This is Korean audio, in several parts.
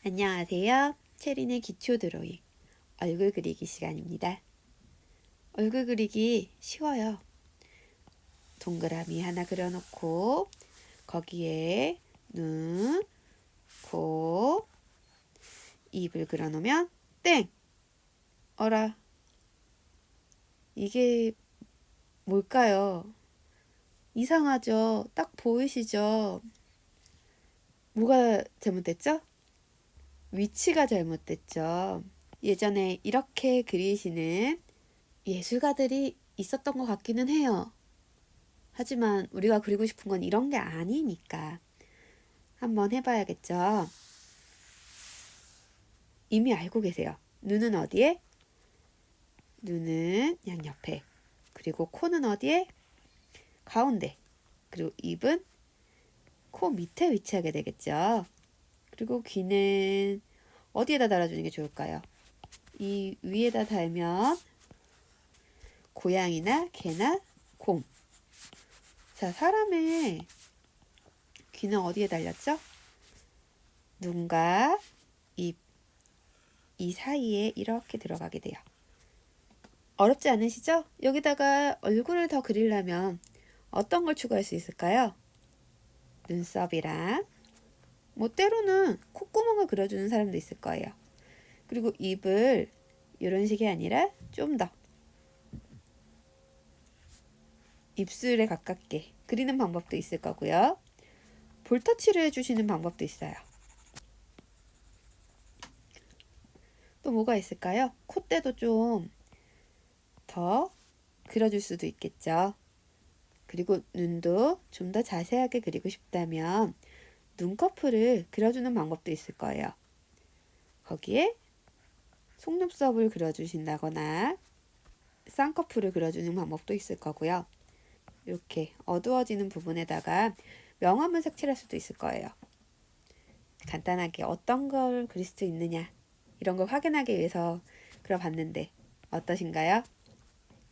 안녕하세요. 체린의 기초 드로잉 얼굴 그리기 시간입니다. 얼굴 그리기 쉬워요. 동그라미 하나 그려놓고 거기에 눈, 코, 입을 그려놓으면 땡! 어라, 이게 뭘까요? 이상하죠? 딱 보이시죠? 뭐가 잘못됐죠? 위치가 잘못됐죠. 예전에 이렇게 그리시는 예술가들이 있었던 것 같기는 해요. 하지만 우리가 그리고 싶은 건 이런 게 아니니까 한번 해봐야겠죠. 이미 알고 계세요. 눈은 어디에? 눈은 양옆에. 그리고 코는 어디에? 가운데. 그리고 입은 코 밑에 위치하게 되겠죠. 그리고 귀는 어디에다 달아주는 게 좋을까요? 이 위에다 달면 고양이나 개나 곰. 자, 사람의 귀는 어디에 달렸죠? 눈과 입, 이 사이에 이렇게 들어가게 돼요. 어렵지 않으시죠? 여기다가 얼굴을 더 그리려면 어떤 걸 추가할 수 있을까요? 눈썹이랑 뭐 때로는 콧구멍을 그려주는 사람도 있을 거예요. 그리고 입을 이런 식이 아니라 좀 더 입술에 가깝게 그리는 방법도 있을 거고요. 볼터치를 해주시는 방법도 있어요. 또 뭐가 있을까요? 콧대도 좀 더 그려줄 수도 있겠죠. 그리고 눈도 좀 더 자세하게 그리고 싶다면 눈꺼풀을 그려주는 방법도 있을 거예요. 거기에 속눈썹을 그려주신다거나 쌍꺼풀을 그려주는 방법도 있을 거고요. 이렇게 어두워지는 부분에다가 명암을 색칠할 수도 있을 거예요. 간단하게 어떤 걸 그릴 수 있느냐 이런 걸 확인하기 위해서 그려봤는데 어떠신가요?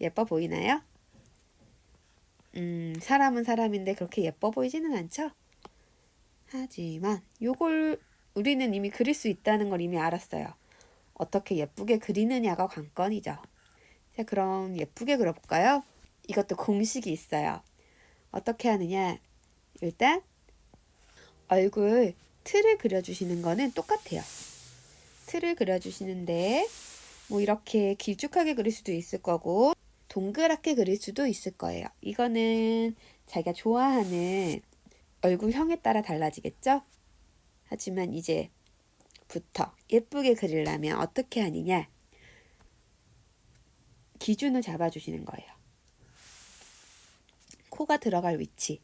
예뻐 보이나요? 사람은 사람인데 그렇게 예뻐 보이지는 않죠? 하지만 요걸 우리는 이미 그릴 수 있다는 걸 이미 알았어요. 어떻게 예쁘게 그리느냐가 관건이죠. 자, 그럼 예쁘게 그려볼까요? 이것도 공식이 있어요. 어떻게 하느냐? 일단 얼굴 틀을 그려주시는 거는 똑같아요. 틀을 그려주시는데 뭐 이렇게 길쭉하게 그릴 수도 있을 거고 동그랗게 그릴 수도 있을 거예요. 이거는 자기가 좋아하는 얼굴형에 따라 달라지겠죠? 하지만 이제부터 예쁘게 그리려면 어떻게 하느냐? 기준을 잡아주시는 거예요. 코가 들어갈 위치,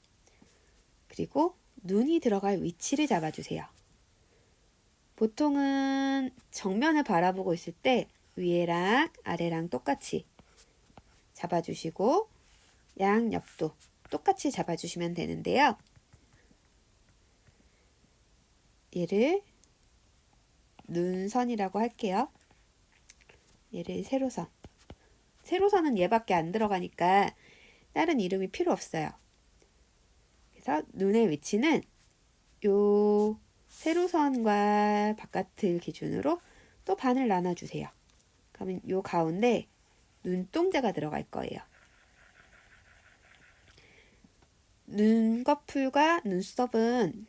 그리고 눈이 들어갈 위치를 잡아주세요. 보통은 정면을 바라보고 있을 때 위에랑 아래랑 똑같이 잡아주시고 양옆도 똑같이 잡아주시면 되는데요. 얘를 눈선이라고 할게요. 얘를 세로선. 세로선은 얘밖에 안 들어가니까 다른 이름이 필요 없어요. 그래서 눈의 위치는 요 세로선과 바깥을 기준으로 또 반을 나눠주세요. 그러면 요 가운데 눈동자가 들어갈 거예요. 눈꺼풀과 눈썹은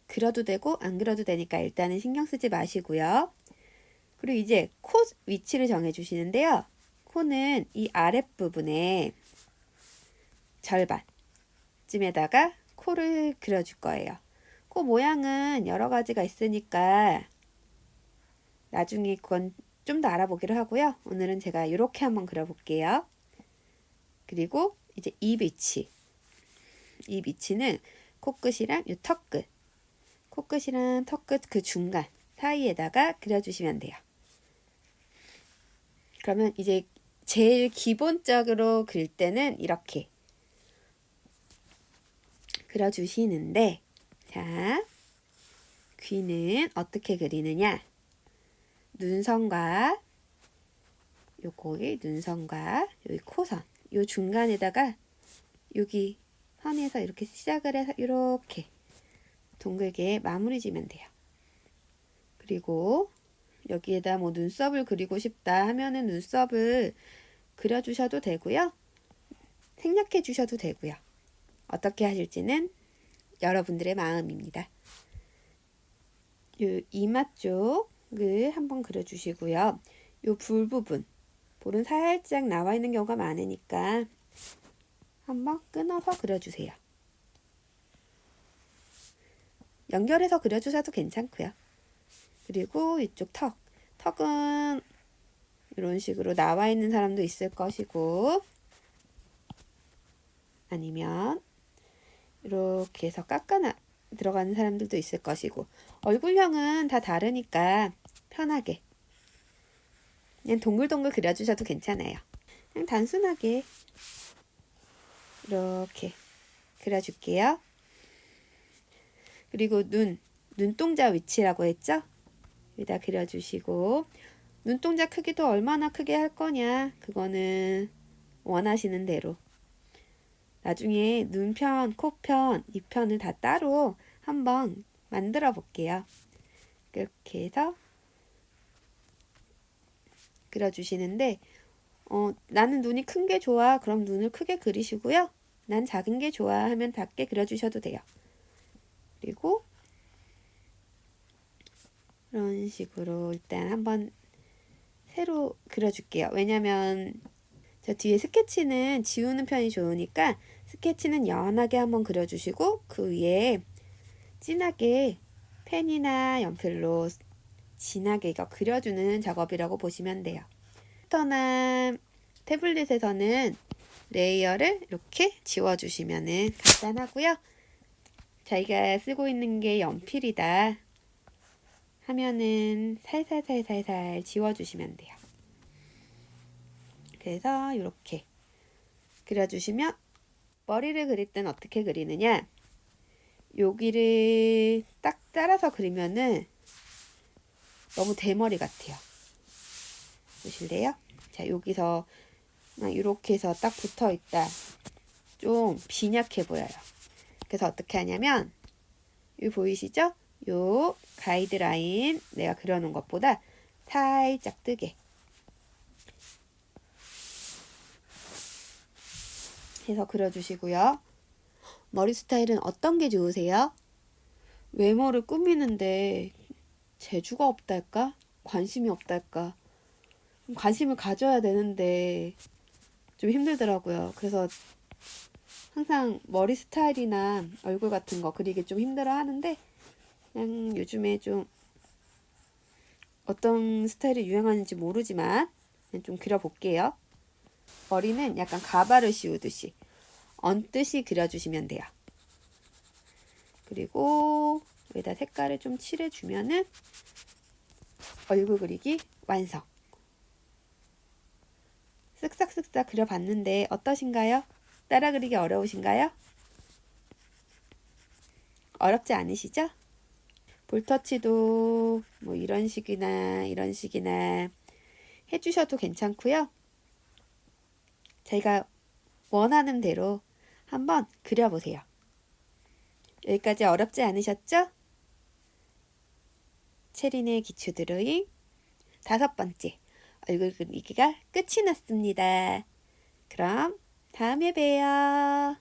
그려도 되고 안 그려도 되니까 일단은 신경 쓰지 마시고요. 그리고 이제 코 위치를 정해주시는데요. 코는 이 아랫부분에 절반쯤에다가 코를 그려줄 거예요. 코 모양은 여러 가지가 있으니까 나중에 그건 좀 더 알아보기로 하고요. 오늘은 제가 이렇게 한번 그려볼게요. 그리고 이제 입 위치. 입 위치는 코끝이랑 이 턱끝. 코끝이랑 턱끝 그 중간 사이에다가 그려주시면 돼요. 그러면 이제 제일 기본적으로 그릴 때는 이렇게 그려주시는데, 자, 귀는 어떻게 그리느냐? 눈선과 요거의 눈선과 여기 코선, 요 중간에다가 여기 선에서 이렇게 시작을 해서 이렇게 동글게 마무리 지면 돼요. 그리고 여기에다 뭐 눈썹을 그리고 싶다 하면은 눈썹을 그려주셔도 되고요. 생략해 주셔도 되고요. 어떻게 하실지는 여러분들의 마음입니다. 요 이마 쪽을 한번 그려주시고요. 요 볼 부분, 볼은 살짝 나와 있는 경우가 많으니까 한번 끊어서 그려주세요. 연결해서 그려주셔도 괜찮고요. 그리고 이쪽 턱은 이런 식으로 나와 있는 사람도 있을 것이고, 아니면 이렇게 해서 들어가는 사람들도 있을 것이고, 얼굴형은 다 다르니까 편하게 그냥 동글동글 그려주셔도 괜찮아요. 그냥 단순하게 이렇게 그려줄게요. 그리고 눈동자 위치라고 했죠? 여기다 그려주시고, 눈동자 크기도 얼마나 크게 할 거냐, 그거는 원하시는 대로. 나중에 눈편, 코편, 입편을 다 따로 한번 만들어 볼게요. 이렇게 해서 그려주시는데, 나는 눈이 큰 게 좋아. 그럼 눈을 크게 그리시고요. 난 작은 게 좋아 하면 작게 그려주셔도 돼요. 그리고 이런 식으로 일단 한번 새로 그려줄게요. 왜냐면 저 뒤에 스케치는 지우는 편이 좋으니까 스케치는 연하게 한번 그려주시고, 그 위에 진하게 펜이나 연필로 진하게 이거 그려주는 작업이라고 보시면 돼요. 컴퓨터나 태블릿에서는 레이어를 이렇게 지워주시면 간단하고요. 저희가 쓰고 있는 게 연필이다 하면은 살살살살살 지워주시면 돼요. 그래서 이렇게 그려주시면, 머리를 그릴 땐 어떻게 그리느냐, 여기를 딱 따라서 그리면은 너무 대머리 같아요. 보실래요? 자, 여기서 이렇게 해서 딱 붙어 있다, 좀 빈약해 보여요. 그래서 어떻게 하냐면, 여기 보이시죠? 요 가이드라인 내가 그려놓은 것보다 살짝 뜨게 해서 그려주시고요. 머리 스타일은 어떤 게 좋으세요? 외모를 꾸미는데 재주가 없달까? 관심이 없달까? 관심을 가져야 되는데 좀 힘들더라고요. 그래서 항상 머리 스타일이나 얼굴 같은 거 그리기 좀 힘들어 하는데, 그냥 요즘에 좀 어떤 스타일이 유행하는지 모르지만 그냥 좀 그려볼게요. 머리는 약간 가발을 씌우듯이 얹듯이 그려주시면 돼요. 그리고 여기다 색깔을 좀 칠해주면은 얼굴 그리기 완성. 쓱싹쓱싹 그려봤는데 어떠신가요? 따라 그리기 어려우신가요? 어렵지 않으시죠? 볼터치도 뭐 이런 식이나 이런 식이나 해주셔도 괜찮고요. 저희가 원하는 대로 한번 그려보세요. 여기까지 어렵지 않으셨죠? 체린의 기초 드로잉 5번째, 얼굴 그리기가 끝이 났습니다. 그럼 다음에 봬요.